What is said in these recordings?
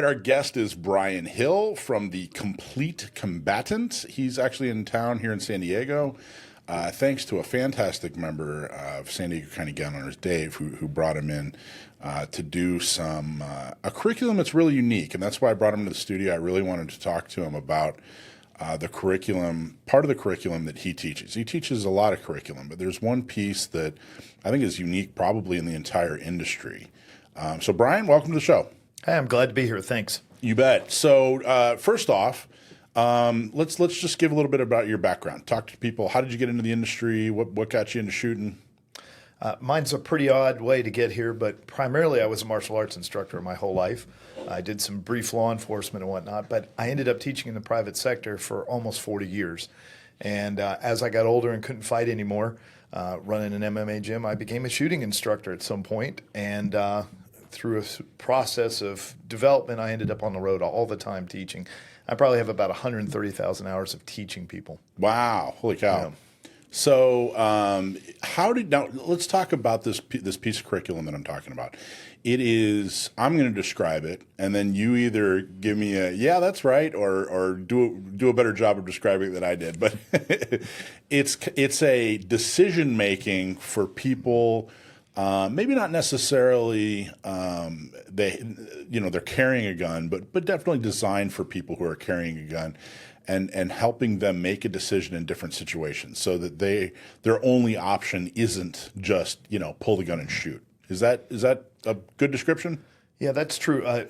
Our guest is Brian Hill from the Complete Combatant. He's actually in town here in San Diego, thanks to a fantastic member of San Diego County Gun Owners, Dave, who brought him in to do a curriculum that's really unique, and that's why I brought him to the studio. I really wanted to talk to him about the curriculum, part of the curriculum that he teaches. He teaches a lot of curriculum, but there's one piece that I think is unique probably in the entire industry. So Brian, welcome to the show. Hey, I'm glad to be here. Thanks. You bet. So first off, let's just give a little bit about your background. Talk to people. How did you get into the industry? What got you into shooting? Mine's a pretty odd way to get here, but primarily I was a martial arts instructor my whole life. I did some brief law enforcement and whatnot, but I ended up teaching in the private sector for almost 40 years. And as I got older and couldn't fight anymore, running an MMA gym, I became a shooting instructor at some point, and through a process of development, I ended up on the road all the time teaching. I probably have about 130,000 hours of teaching people. Wow. Holy cow. Yeah. So now let's talk about this piece of curriculum that I'm talking about. I'm going to describe it, and then you either give me yeah, that's right, or do a better job of describing it than I did. But it's a decision making for people. Maybe not necessarily they're carrying a gun, but definitely designed for people who are carrying a gun, and helping them make a decision in different situations so that their only option isn't just pull the gun and shoot. Is that a good description? Yeah, that's true.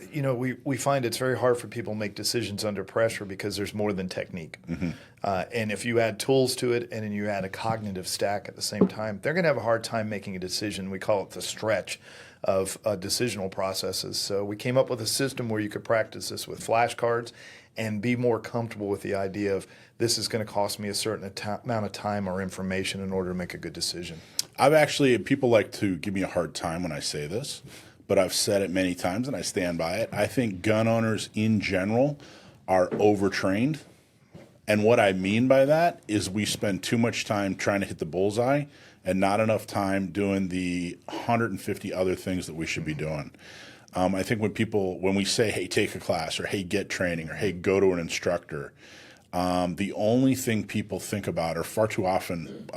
We find it's very hard for people to make decisions under pressure because there's more than technique. Mm-hmm. And if you add tools to it and then you add a cognitive stack at the same time, they're going to have a hard time making a decision. We call it the stretch of decisional processes. So we came up with a system where you could practice this with flashcards and be more comfortable with the idea of this is going to cost me a certain amount of time or information in order to make a good decision. People like to give me a hard time when I say this, but I've said it many times and I stand by it. I think gun owners in general are overtrained. And what I mean by that is we spend too much time trying to hit the bullseye and not enough time doing the 150 other things that we should be doing. I think when we say, hey, take a class, or hey, get training, or hey, go to an instructor, the only thing people think about, or far too often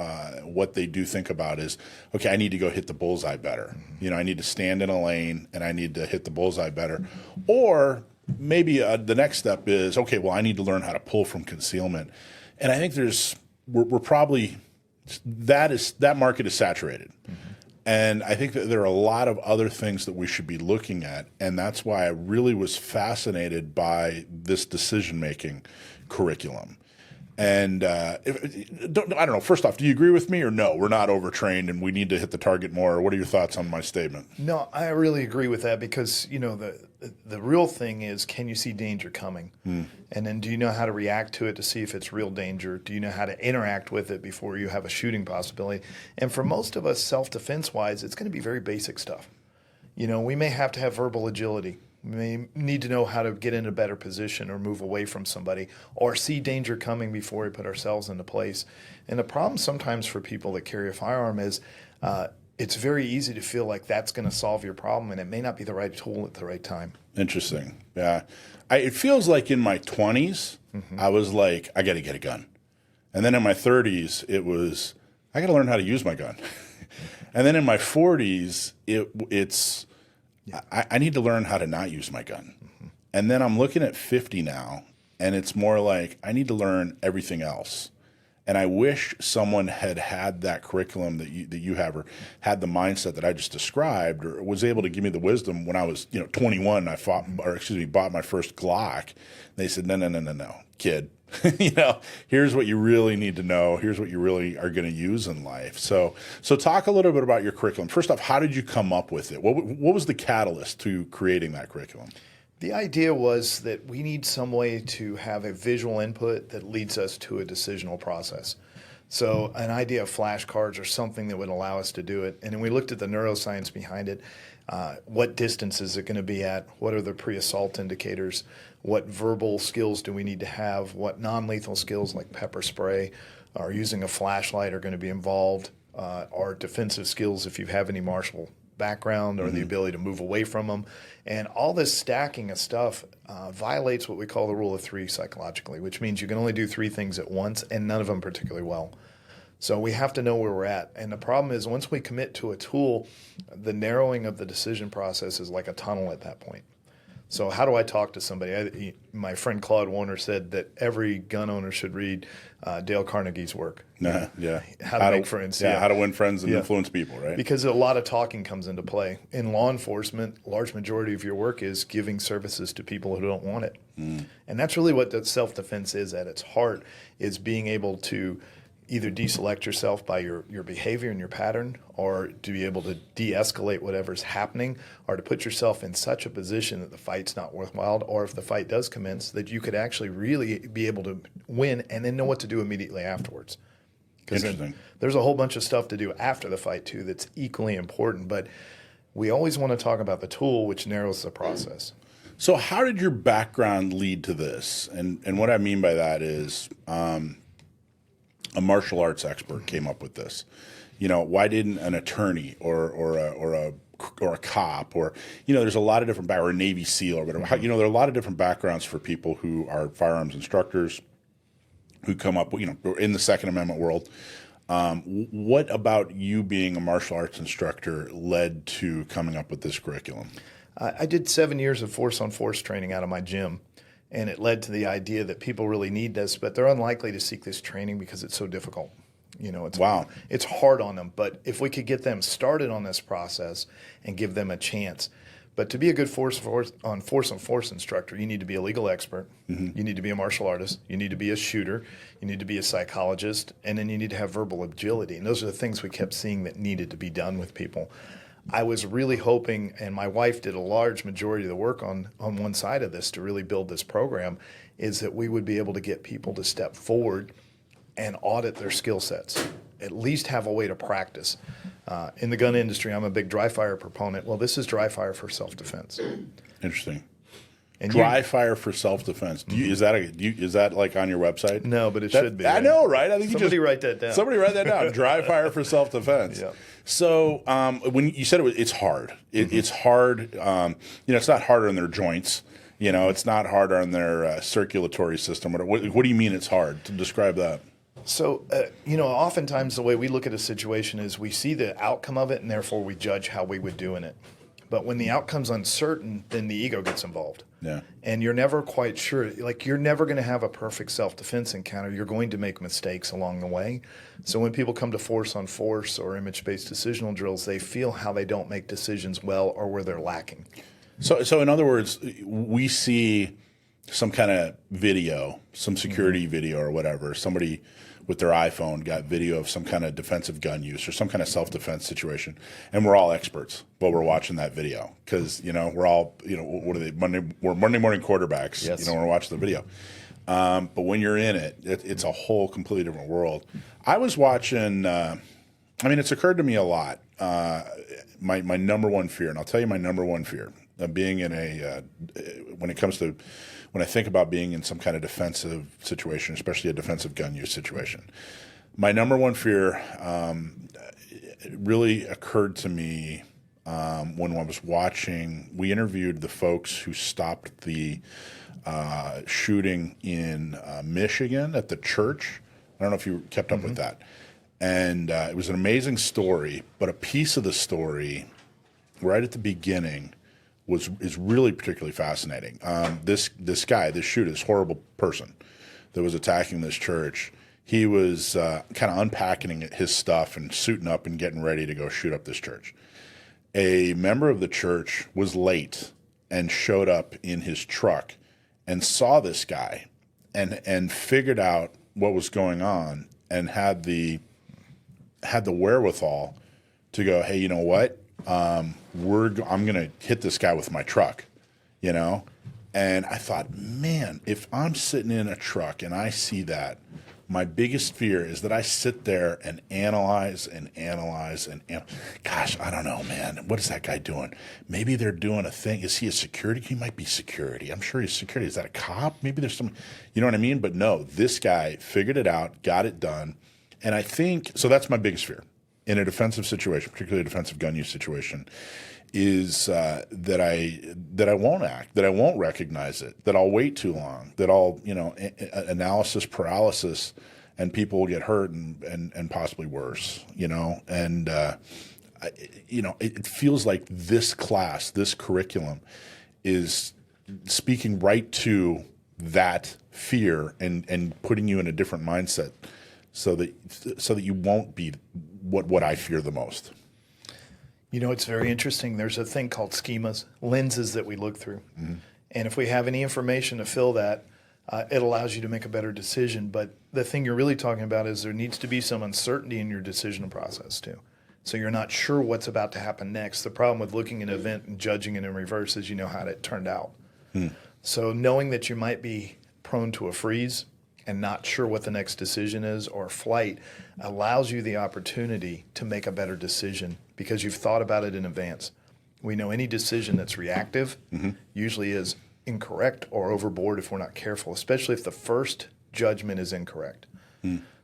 what they do think about is, okay, I need to go hit the bullseye better. I need to stand in a lane and I need to hit the bullseye better. Or maybe the next step is, okay, well, I need to learn how to pull from concealment. And I think we're probably, that market is saturated. Mm-hmm. And I think that there are a lot of other things that we should be looking at. And that's why I really was fascinated by this decision-making curriculum. And I don't know, first off, do you agree with me or no? We're not overtrained and we need to hit the target more. What are your thoughts on my statement? No, I really agree with that because, the real thing is, can you see danger coming? And then do you know how to react to it to see if it's real danger? Do you know how to interact with it before you have a shooting possibility? And for most of us, self-defense-wise, it's going to be very basic stuff. We may have to have verbal agility. We may need to know how to get in a better position or move away from somebody or see danger coming before we put ourselves into place. And the problem sometimes for people that carry a firearm is it's very easy to feel like that's going to solve your problem, and it may not be the right tool at the right time. Interesting. Yeah. It feels like in my 20s, I was like, I got to get a gun. And then in my 30s, it was, I got to learn how to use my gun. And then in my 40s, it's, I need to learn how to not use my gun. Mm-hmm. And then I'm looking at 50 now, and it's more like I need to learn everything else. And I wish someone had that curriculum that you have, or had the mindset that I just described, or was able to give me the wisdom when I was 21. And bought my first Glock. They said, no, kid. Here's what you really need to know. Here's what you really are going to use in life. So talk a little bit about your curriculum. First off, how did you come up with it? What was the catalyst to creating that curriculum? The idea was that we need some way to have a visual input that leads us to a decisional process. So an idea of flashcards or something that would allow us to do it. And then we looked at the neuroscience behind it. What distance is it going to be at? What are the pre-assault indicators? What verbal skills do we need to have? What non-lethal skills like pepper spray or using a flashlight are going to be involved? Or defensive skills if you have any martial background or the ability to move away from them. And all this stacking of stuff violates what we call the rule of three psychologically, which means you can only do three things at once and none of them particularly well. So we have to know where we're at. And the problem is once we commit to a tool, the narrowing of the decision process is like a tunnel at that point. So how do I talk to somebody? My friend Claude Warner said that every gun owner should read Dale Carnegie's work. Yeah. How to make friends. Yeah, how to win friends and influence people, right? Because a lot of talking comes into play. In law enforcement, large majority of your work is giving services to people who don't want it. And that's really what that self-defense is at its heart, is being able to either deselect yourself by your behavior and your pattern, or to be able to de-escalate whatever's happening, or to put yourself in such a position that the fight's not worthwhile, or if the fight does commence, that you could actually really be able to win and then know what to do immediately afterwards. Interesting. There's a whole bunch of stuff to do after the fight, too, that's equally important. But we always want to talk about the tool, which narrows the process. So how did your background lead to this? And what I mean by that is a martial arts expert came up with this. You know, why didn't an attorney or a cop, or, you know, there's a lot of different or a Navy SEAL or whatever. You know, there are a lot of different backgrounds for people who are firearms instructors who come up, you know, in the Second Amendment world. What about you being a martial arts instructor led to coming up with this curriculum? I did 7 years of force-on-force training out of my gym. And it led to the idea that people really need this, but they're unlikely to seek this training because it's so difficult. You know, it's hard on them. But if we could get them started on this process and give them a chance. But to be a good force-on-force instructor, you need to be a legal expert. You need to be a martial artist. You need to be a shooter. You need to be a psychologist. And then you need to have verbal agility. And those are the things we kept seeing that needed to be done with people. I was really hoping, and my wife did a large majority of the work on one side of this to really build this program, is that we would be able to get people to step forward and audit their skill sets, at least have a way to practice. In the gun industry, I'm a big dry fire proponent. Well, this is dry fire for self-defense. Interesting. And dry fire for self-defense. Is that like on your website? No, but it should be. I know, right? I think somebody write that down. Somebody write that down. Dry fire for self-defense. Yep. So when you said it's hard. It's hard. You know, it's not hard on their joints. You know, it's not hard on their circulatory system. What do you mean it's hard? To describe that. So, you know, oftentimes the way we look at a situation is we see the outcome of it, and therefore we judge how we would do in it. But when the outcome's uncertain, then the ego gets involved. Yeah. And you're never quite sure. Like, you're never going to have a perfect self-defense encounter. You're going to make mistakes along the way. So when people come to force-on-force or image-based decisional drills, they feel how they don't make decisions well or where they're lacking. So in other words, we see some kind of video, some security video or whatever, somebody with their iPhone got video of some kind of defensive gun use or some kind of self-defense situation, and we're all experts while we're watching that video because, you know, we're all, you know, what are they, we're Monday morning quarterbacks, yes. You know, when we're watching the video. But when you're in it, it's a whole completely different world. I was watching, I mean, it's occurred to me a lot, my number one fear, and I'll tell you my number one fear of being in when I think about being in some kind of defensive situation, especially a defensive gun use situation, my number one fear really occurred to me when I was watching. We interviewed the folks who stopped the shooting in Michigan at the church. I don't know if you kept up with that. And it was an amazing story, but a piece of the story right at the beginning is really particularly fascinating. This guy, this shooter, this horrible person that was attacking this church, he was kind of unpacking his stuff and suiting up and getting ready to go shoot up this church. A member of the church was late and showed up in his truck and saw this guy and figured out what was going on and had the wherewithal to go, hey, you know what? I'm going to hit this guy with my truck, you know? And I thought, man, if I'm sitting in a truck and I see that, my biggest fear is that I sit there and analyze. Gosh, I don't know, man. What is that guy doing? Maybe they're doing a thing. Is he a security? He might be security. I'm sure he's security. Is that a cop? Maybe there's some, you know what I mean? But no, this guy figured it out, got it done. And I think, so that's my biggest fear. in a defensive situation, particularly a defensive gun use situation, is that I won't act, that I won't recognize it, that I'll wait too long, that I'll analysis paralysis, and people will get hurt and possibly worse. It feels like this class, this curriculum, is speaking right to that fear and putting you in a different mindset, so that you won't be what I fear the most. It's very interesting. There's a thing called schemas, lenses that we look through. Mm-hmm. And if we have any information to fill that, it allows you to make a better decision. But the thing you're really talking about is there needs to be some uncertainty in your decision process too. So you're not sure what's about to happen next. The problem with looking at an event and judging it in reverse is you know how it turned out. So knowing that you might be prone to a freeze and not sure what the next decision is, or flight, allows you the opportunity to make a better decision because you've thought about it in advance. We know any decision that's reactive usually is incorrect or overboard if we're not careful, especially if the first judgment is incorrect.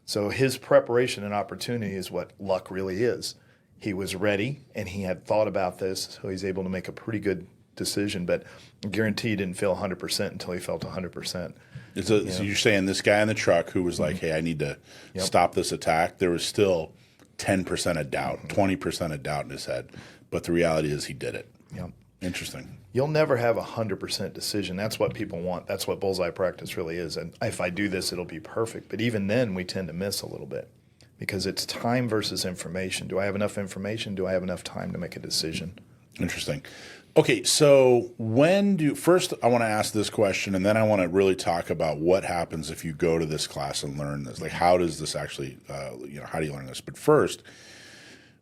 So his preparation and opportunity is what luck really is. He was ready and he had thought about this, so he's able to make a pretty good decision, but I guarantee he didn't feel 100% until he felt 100%. So you're saying this guy in the truck who was like, hey, I need to stop this attack, there was still 10% of doubt, 20% of doubt in his head, but the reality is he did it. Yep. Interesting. You'll never have 100% decision. That's what people want. That's what bullseye practice really is. And if I do this, it'll be perfect. But even then, we tend to miss a little bit because it's time versus information. Do I have enough information? Do I have enough time to make a decision? Interesting. Okay, so first I want to ask this question, and then I want to really talk about what happens if you go to this class and learn this. Like, how does this actually, how do you learn this? But first,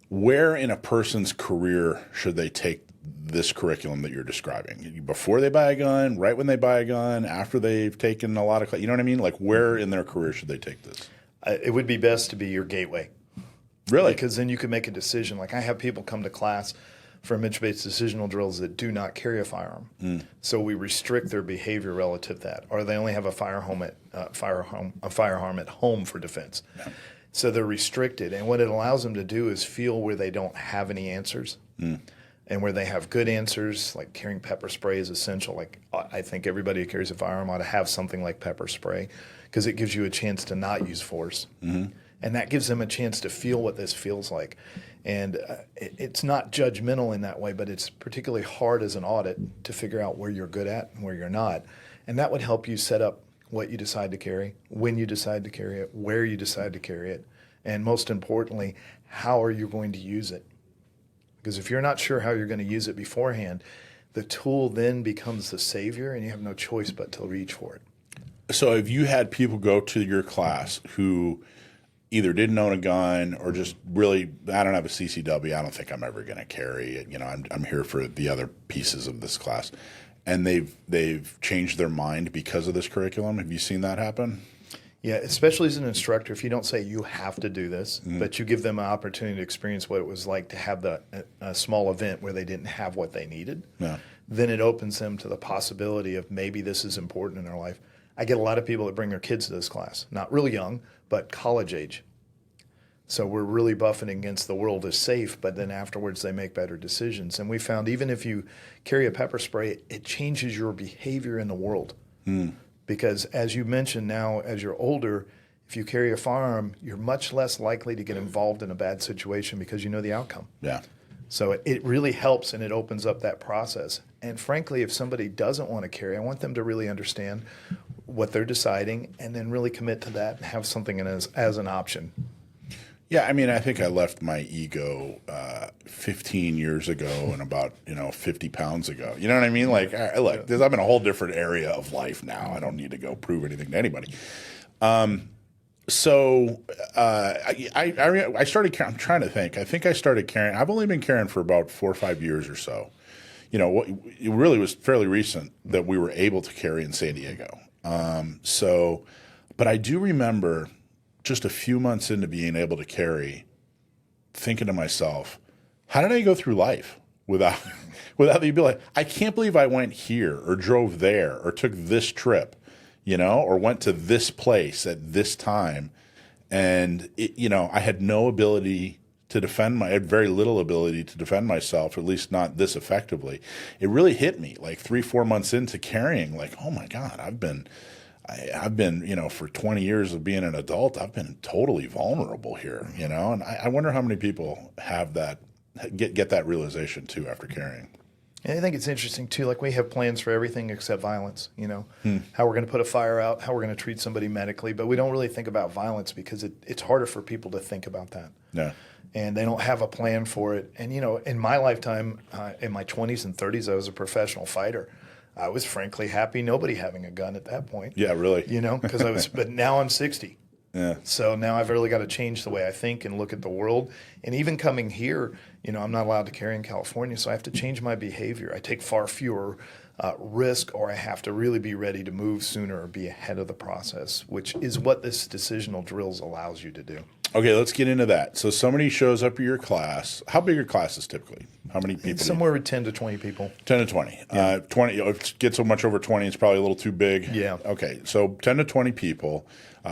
where in a person's career should they take this curriculum that you're describing? Before they buy a gun, right when they buy a gun, after they've taken a lot of, you know what I mean? Like, where in their career should they take this? It would be best to be your gateway. Really? Because then you can make a decision. Like, I have people come to class for image-based decisional drills that do not carry a firearm. So we restrict their behavior relative to that. Or they only have a firearm at home for defense. Yeah. So they're restricted. And what it allows them to do is feel where they don't have any answers. And where they have good answers, like carrying pepper spray is essential. Like, I think everybody who carries a firearm ought to have something like pepper spray because it gives you a chance to not use force. And that gives them a chance to feel what this feels like. And it's not judgmental in that way, but it's particularly hard as an audit to figure out where you're good at and where you're not. And that would help you set up what you decide to carry, when you decide to carry it, where you decide to carry it, and most importantly, how are you going to use it? Because if you're not sure how you're going to use it beforehand, the tool then becomes the savior and you have no choice but to reach for it. So have you had people go to your class who either didn't own a gun or just really, I don't have a CCW, I don't think I'm ever going to carry it. I'm here for the other pieces of this class. And they've changed their mind because of this curriculum. Have you seen that happen? Yeah, especially as an instructor, if you don't say you have to do this, but you give them an opportunity to experience what it was like to have a small event where they didn't have what they needed, then it opens them to the possibility of maybe this is important in their life. I get a lot of people that bring their kids to this class, not really young, but college age. So we're really buffing against the world is safe, but then afterwards they make better decisions. And we found even if you carry a pepper spray, it changes your behavior in the world. Because as you mentioned now, as you're older, if you carry a firearm, you're much less likely to get involved in a bad situation because you know the outcome. Yeah. So it really helps and it opens up that process. And frankly, if somebody doesn't want to carry, I want them to really understand what they're deciding and then really commit to that and have something as an option. Yeah, I mean, I think I left my ego 15 years ago and about 50 pounds ago. You know what I mean? Like, look, I'm in a whole different area of life now. I don't need to go prove anything to anybody. So I started. I'm trying to think. I think I started carrying. I've only been carrying for about 4 or 5 years or so. It really was fairly recent that we were able to carry in San Diego. But I do remember just a few months into being able to carry, thinking to myself, how did I go through life without the ability? I can't believe I went here or drove there or took this trip, or went to this place at this time. And, I had no ability to defend I had very little ability to defend myself, at least not this effectively. It really hit me like 3-4 months into carrying, like, oh my God, I've been, for 20 years of being an adult, I've been totally vulnerable here, and I wonder how many people have that, get that realization too after carrying. And I think it's interesting too, like we have plans for everything except violence, how we're going to put a fire out, how we're going to treat somebody medically, but we don't really think about violence because it's harder for people to think about that. Yeah. And they don't have a plan for it. And, in my lifetime, in my 20s and 30s, I was a professional fighter. I was frankly happy nobody having a gun at that point. Yeah, really. Because but now I'm 60. Yeah. So now I've really got to change the way I think and look at the world. And even coming here, I'm not allowed to carry in California, so I have to change my behavior. I take far fewer risk, or I have to really be ready to move sooner or be ahead of the process, which is what this decisional drills allows you to do. Okay, let's get into that. So somebody shows up at your class. How big are classes typically? How many people? Somewhere with 10 to 20 people. 10 to 20. Yeah. 20. If it gets so much over 20, it's probably a little too big. Yeah. Okay, so 10 to 20 people,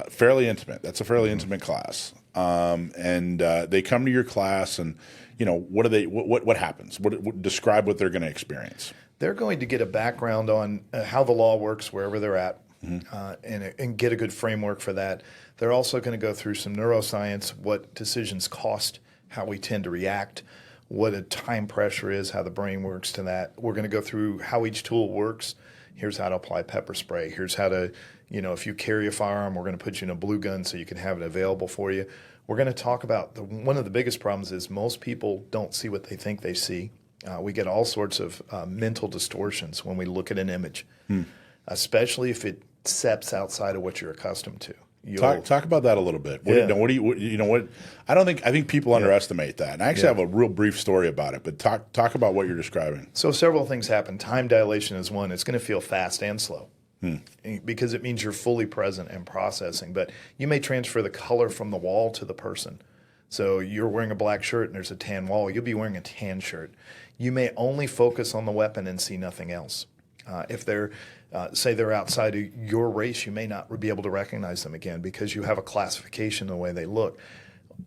fairly intimate. That's a fairly intimate class. And they come to your class, and what do they? What happens? Describe what they're going to experience. They're going to get a background on how the law works wherever they're at, and get a good framework for that. They're also going to go through some neuroscience, what decisions cost, how we tend to react, what a time pressure is, how the brain works to that. We're going to go through how each tool works. Here's how to apply pepper spray. Here's how to, if you carry a firearm, we're going to put you in a blue gun so you can have it available for you. We're going to talk about one of the biggest problems is most people don't see what they think they see. We get all sorts of mental distortions when we look at an image, especially if it steps outside of what you're accustomed to. Talk about that a little bit. I think people underestimate that. And I actually have a real brief story about it, but talk about what you're describing. So several things happen. Time dilation is one. It's going to feel fast and slow because it means you're fully present and processing. But you may transfer the color from the wall to the person. So you're wearing a black shirt and there's a tan wall. You'll be wearing a tan shirt. You may only focus on the weapon and see nothing else. If they're, say they're outside of your race, you may not be able to recognize them again because you have a classification in the way they look.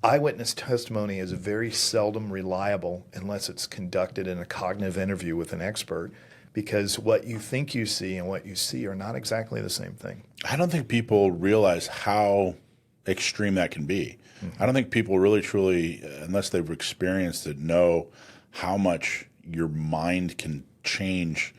Eyewitness testimony is very seldom reliable unless it's conducted in a cognitive interview with an expert, because what you think you see and what you see are not exactly the same thing. I don't think people realize how extreme that can be. I don't think people really truly, unless they've experienced it, know how much your mind can change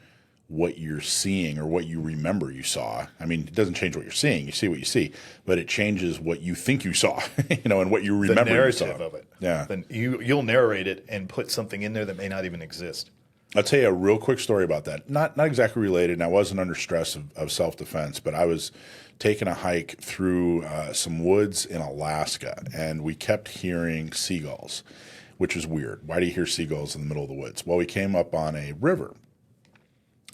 what you're seeing or what you remember you saw. I mean, it doesn't change what you're seeing. You see what you see, but it changes what you think you saw, and what you remember. The narrative you saw. of it. Yeah. Then you'll narrate it and put something in there that may not even exist. I'll tell you a real quick story about that. Not exactly related, and I wasn't under stress of self-defense, but I was taking a hike through some woods in Alaska, and we kept hearing seagulls, which was weird. Why do you hear seagulls in the middle of the woods? Well, we came up on a river,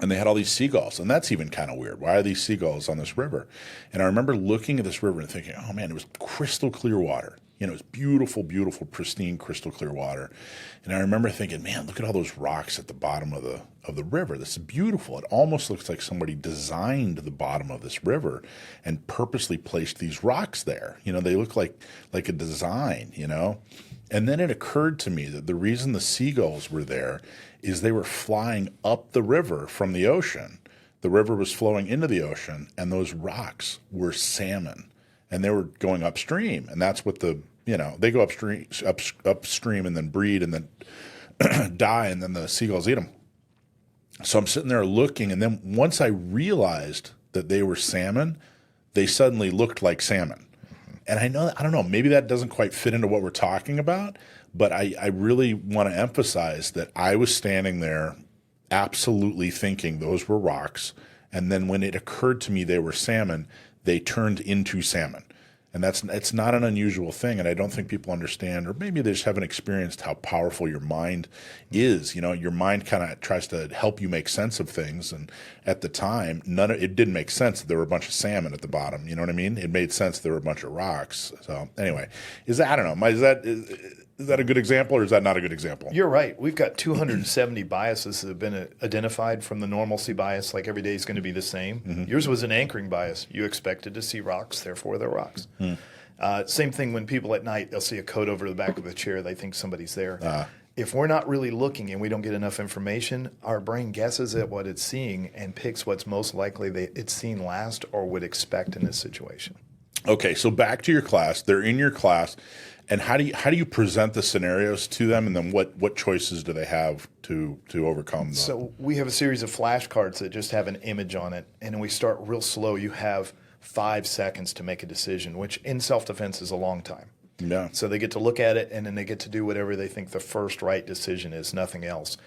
and they had all these seagulls, and that's even kind of weird. Why are these seagulls on this river? And I remember looking at this river and thinking, oh, man, it was crystal clear water. It was beautiful, beautiful, pristine, crystal clear water. And I remember thinking, man, look at all those rocks at the bottom of the river. This is beautiful. It almost looks like somebody designed the bottom of this river and purposely placed these rocks there. They look like a design, And then it occurred to me that the reason the seagulls were there is they were flying up the river from the ocean. The river was flowing into the ocean, and those rocks were salmon. And they were going upstream, and that's what they go upstream and then breed and then die, and then the seagulls eat them. So I'm sitting there looking, and then once I realized that they were salmon, they suddenly looked like salmon. And I don't know, maybe that doesn't quite fit into what we're talking about, but I really want to emphasize that I was standing there absolutely thinking those were rocks, and then when it occurred to me they were salmon, they turned into salmon. And it's not an unusual thing, and I don't think people understand, or maybe they just haven't experienced how powerful your mind is. Your mind kind of tries to help you make sense of things, and at the time, it didn't make sense that there were a bunch of salmon at the bottom. You know what I mean? It made sense there were a bunch of rocks. So anyway, I don't know. Is that a good example, or is that not a good example? You're right. We've got 270 biases that have been identified from the normalcy bias, like every day is going to be the same. Yours was an anchoring bias. You expected to see rocks, therefore they're rocks. Same thing when people at night, they'll see a coat over the back of the chair. They think somebody's there. If we're not really looking and we don't get enough information, our brain guesses at what it's seeing and picks what's most likely it's seen last or would expect in this situation. Okay, so back to your class. They're in your class, and how do you present the scenarios to them, and then what choices do they have to overcome them? So we have a series of flashcards that just have an image on it, and we start real slow. You have 5 seconds to make a decision, which in self-defense is a long time. Yeah. So they get to look at it, and then they get to do whatever they think the first right decision is, nothing else.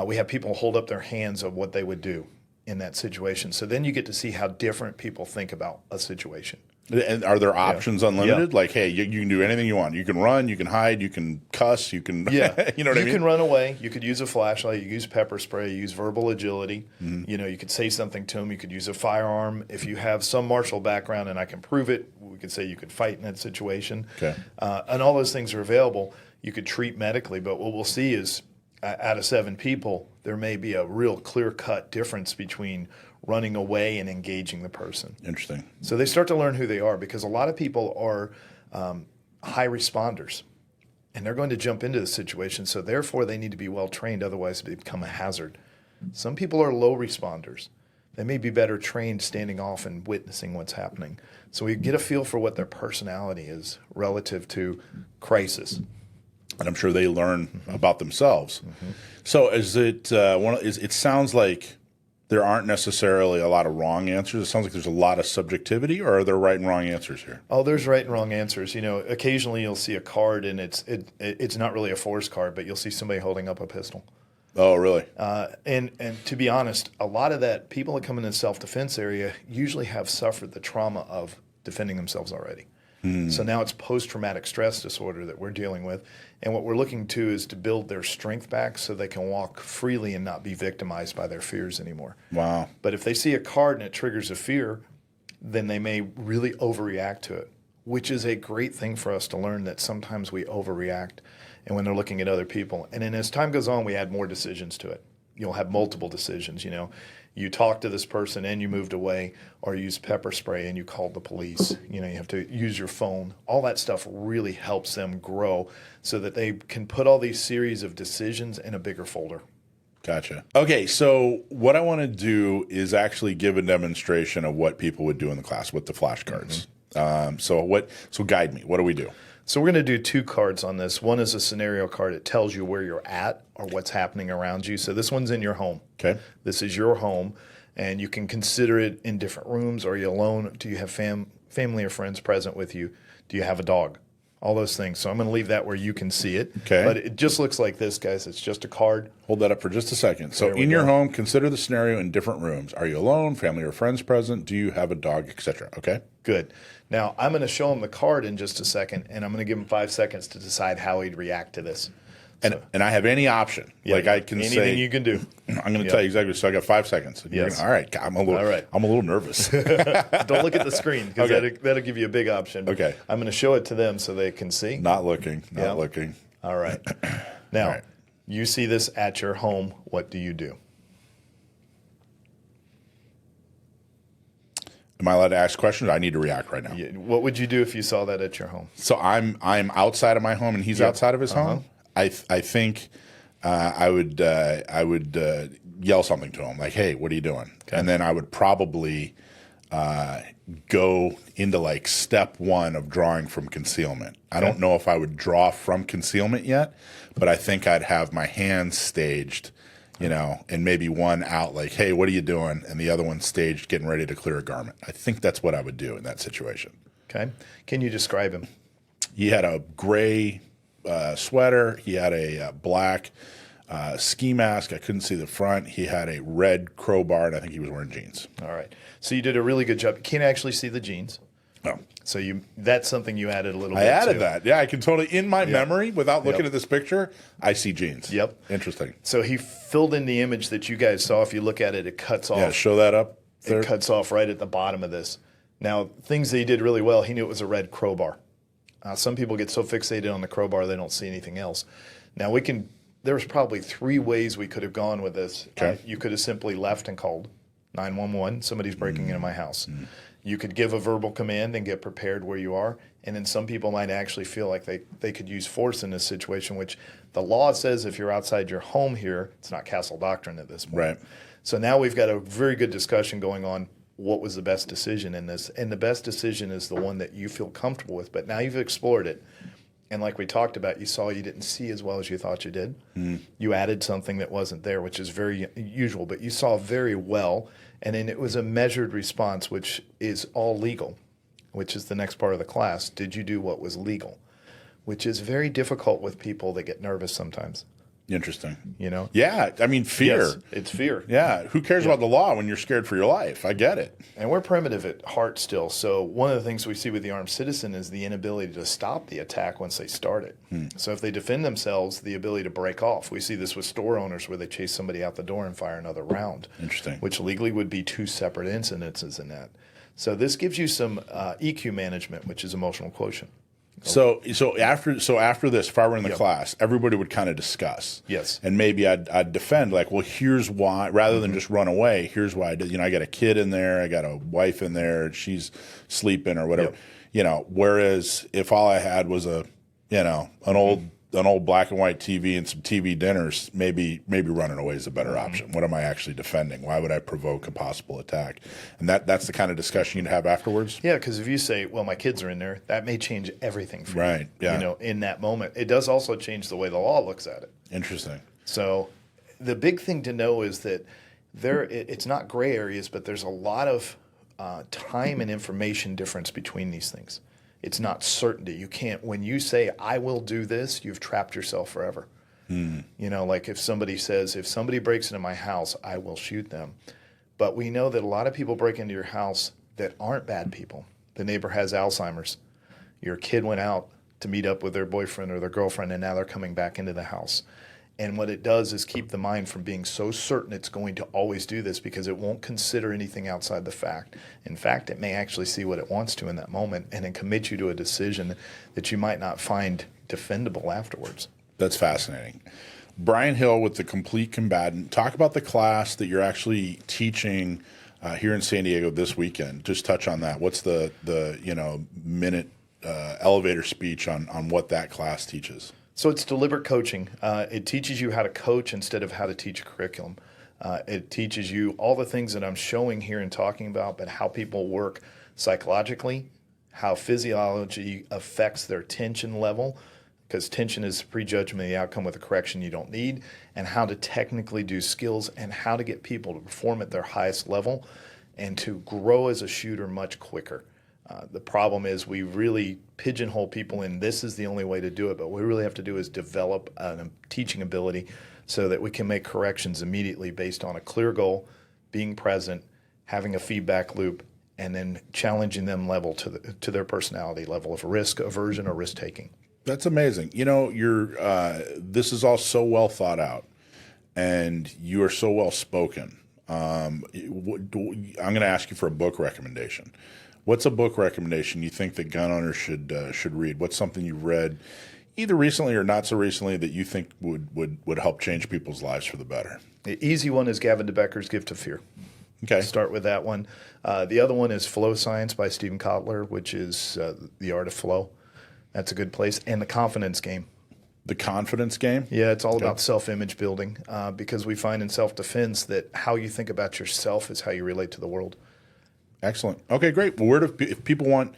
We have people hold up their hands of what they would do in that situation. So then you get to see how different people think about a situation. And are there options unlimited? Like, hey, you can do anything you want. You can run, you can hide, you can cuss, you can, you know what I mean? You can run away. You could use a flashlight. You use pepper spray. You use verbal agility. You know, you could say something to them. You could use a firearm. If you have some martial background and I can prove it, we could say you could fight in that situation. Okay. And all those things are available. You could treat medically, but what we'll see is out of 7 people, there may be a real clear-cut difference between running away and engaging the person. Interesting. So they start to learn who they are, because a lot of people are high responders, and they're going to jump into the situation. So therefore, they need to be well trained, otherwise they become a hazard. Some people are low responders. They may be better trained standing off and witnessing what's happening. So we get a feel for what their personality is relative to crisis. And I'm sure they learn about themselves. So is it it sounds like there aren't necessarily a lot of wrong answers. It sounds like there's a lot of subjectivity, or are there right and wrong answers here? Oh, there's right and wrong answers. You know, occasionally you'll see a card and it's not really a force card, but you'll see somebody holding up a pistol. Oh, really? And to be honest, a lot of that, people that come in the self-defense area usually have suffered the trauma of defending themselves already. So now it's post-traumatic stress disorder that we're dealing with. And what we're looking to is to build their strength back so they can walk freely and not be victimized by their fears anymore. Wow. But if they see a card and it triggers a fear, then they may really overreact to it, which is a great thing for us to learn, that sometimes we overreact and when they're looking at other people. And then as time goes on, we add more decisions to it. You'll have multiple decisions, you know. You talked to this person and you moved away, or you used pepper spray and you called the police. You know, you have to use your phone. All that stuff really helps them grow so that they can put all these series of decisions in a bigger folder. Gotcha. Okay, so what I want to do is actually give a demonstration of what people would do in the class with the flashcards. So guide me. What do we do? So we're going to do 2 cards on this. One is a scenario card. It tells you where you're at or what's happening around you. So this one's in your home. Okay. This is your home, and you can consider it in different rooms. Are you alone? Do you have family or friends present with you? Do you have a dog? All those things. So I'm going to leave that where you can see it. Okay. But it just looks like this, guys. It's just a card. Hold that up for just a second. So in your home, consider the scenario in different rooms. Are you alone, family or friends present? Do you have a dog, etc.? Okay. Good. Now, I'm going to show him the card in just a second, and I'm going to give him 5 seconds to decide how he'd react to this. And I have any option. Like I can anything say, you can do. I'm going to tell you exactly. So I got 5 seconds. Yes. All right. I'm a little nervous. Don't look at the screen, because Okay. that'll give you a big option. Okay. I'm going to show it to them so they can see. Not looking. Not looking. All right. Now, All right. you see this at your home. What do you do? Am I allowed to ask questions? I need to react right now. What would you do if you saw that at your home? So I'm outside of my home and he's outside of his home. I think I would yell something to him like, "Hey, what are you doing?" Okay. And then I would probably go into like step 1 of drawing from concealment. I don't know if I would draw from concealment yet, but I think I'd have my hands staged, you know, and maybe one out like, "Hey, what are you doing?" and the other one staged getting ready to clear a garment. I think that's what I would do in that situation. Okay. Can you describe him? He had a gray sweater. He had a black ski mask. I couldn't see the front. He had a red crowbar, and I think he was wearing jeans. All right. So you did a really good job. You can't actually see the jeans. No. So that's something you added a little bit I added to. that. Yeah, I can totally, in my memory, without looking at this picture, I see jeans. Yep. Interesting. So he filled in the image that you guys saw. If you look at it, it cuts off. Yeah, show that up there. It cuts off right at the bottom of this. Now, things that he did really well, he knew it was a red crowbar. Some people get so fixated on the crowbar they don't see anything else. Now, there's probably 3 ways we could have gone with this. Okay. You could have simply left and called. 911, somebody's breaking into my house. You could give a verbal command and get prepared where you are. And then some people might actually feel like they could use force in this situation, which the law says if you're outside your home here, it's not castle doctrine at this point. Right. So now we've got a very good discussion going on. What was the best decision in this? And the best decision is the one that you feel comfortable with. But now you've explored it. And like we talked about, you saw you didn't see as well as you thought you did. You added something that wasn't there, which is very usual. But you saw very well. And then it was a measured response, which is all legal, which is the next part of the class. Did you do what was legal? Which is very difficult with people that get nervous sometimes. Interesting. You know? Yeah. I mean, fear. Yes, it's fear. Yeah. Who cares about the law when you're scared for your life? I get it. And we're primitive at heart still. So one of the things we see with the armed citizen is the inability to stop the attack once they start it. So if they defend themselves, the ability to break off. We see this with store owners where they chase somebody out the door and fire another round. Interesting. Which legally would be 2 separate incidences in that. So this gives you some EQ management, which is emotional quotient. So after this, if I were in the class, everybody would kind of discuss. Yes. And maybe I'd defend, like, well, here's why, rather than just run away. Here's why I did. You know, I got a kid in there, I got a wife in there, she's sleeping or whatever. Yep. You know, whereas if all I had was an old black and white TV and some TV dinners, maybe running away is a better option. What am I actually defending? Why would I provoke a possible attack? And that's the kind of discussion you'd have afterwards. Yeah, because if you say, well, my kids are in there, that may change everything for you. Right, yeah. You know, in that moment. It does also change the way the law looks at it. Interesting. So the big thing to know is that it's not gray areas, but there's a lot of time and information difference between these things. It's not certainty. You can't, when you say, I will do this, you've trapped yourself forever. You know, like if somebody says, if somebody breaks into my house, I will shoot them. But we know that a lot of people break into your house that aren't bad people. The neighbor has Alzheimer's. Your kid went out to meet up with their boyfriend or their girlfriend, and now they're coming back into the house. And what it does is keep the mind from being so certain it's going to always do this because it won't consider anything outside the fact. In fact, it may actually see what it wants to in that moment and then commit you to a decision that you might not find defendable afterwards. That's fascinating. Brian Hill with the Complete Combatant. Talk about the class that you're actually teaching here in San Diego this weekend. Just touch on that. What's the minute elevator speech on what that class teaches? So it's deliberate coaching. It teaches you how to coach instead of how to teach a curriculum. It teaches you all the things that I'm showing here and talking about, but how people work psychologically, how physiology affects their tension level, because tension is prejudgment of the outcome with a correction you don't need, and how to technically do skills and how to get people to perform at their highest level and to grow as a shooter much quicker. The problem is we really pigeonhole people in this is the only way to do it, but what we really have to do is develop a teaching ability so that we can make corrections immediately based on a clear goal, being present, having a feedback loop, and then challenging them level to their personality level of risk, aversion, or risk taking. That's amazing. You know, this is all so well thought out, and you are so well spoken. I'm going to ask you for a book recommendation. What's a book recommendation you think that gun owners should read? What's something you've read either recently or not so recently that you think would help change people's lives for the better? The easy one is Gavin DeBecker's Gift of Fear. Okay. Start with that one. The other one is Flow Science by Stephen Kotler, which is the art of flow. That's a good place. And The Confidence Game. The Confidence Game? Yeah, it's all about self-image building because we find in self-defense that how you think about yourself is how you relate to the world. Excellent. Okay, great. Well, if people want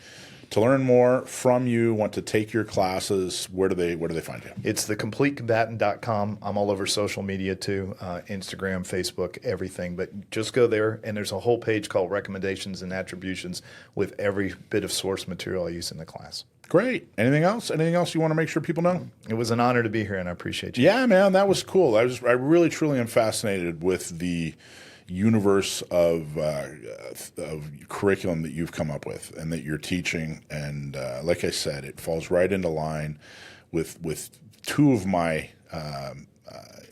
to learn more from you, want to take your classes, where do they find you? It's thecompletecombatant.com. I'm all over social media too, Instagram, Facebook, everything. But just go there, and there's a whole page called Recommendations and Attributions with every bit of source material I use in the class. Great. Anything else? Anything else you want to make sure people know? It was an honor to be here, and I appreciate you. Yeah, man, that was cool. I really, truly am fascinated with the universe of curriculum that you've come up with and that you're teaching. And like I said, it falls right into line with two of my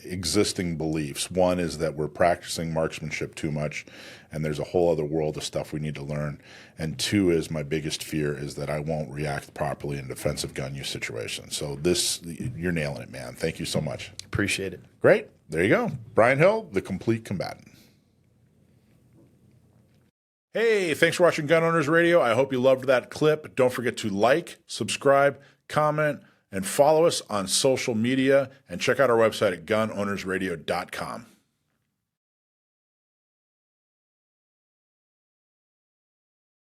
existing beliefs. One is that we're practicing marksmanship too much, and there's a whole other world of stuff we need to learn. And two is my biggest fear is that I won't react properly in defensive gun use situations. So you're nailing it, man. Thank you so much. Appreciate it. Great. There you go. Brian Hill, The Complete Combatant. Hey, thanks for watching Gun Owners Radio. I hope you loved that clip. Don't forget to like, subscribe, comment, and follow us on social media. And check out our website at gunownersradio.com.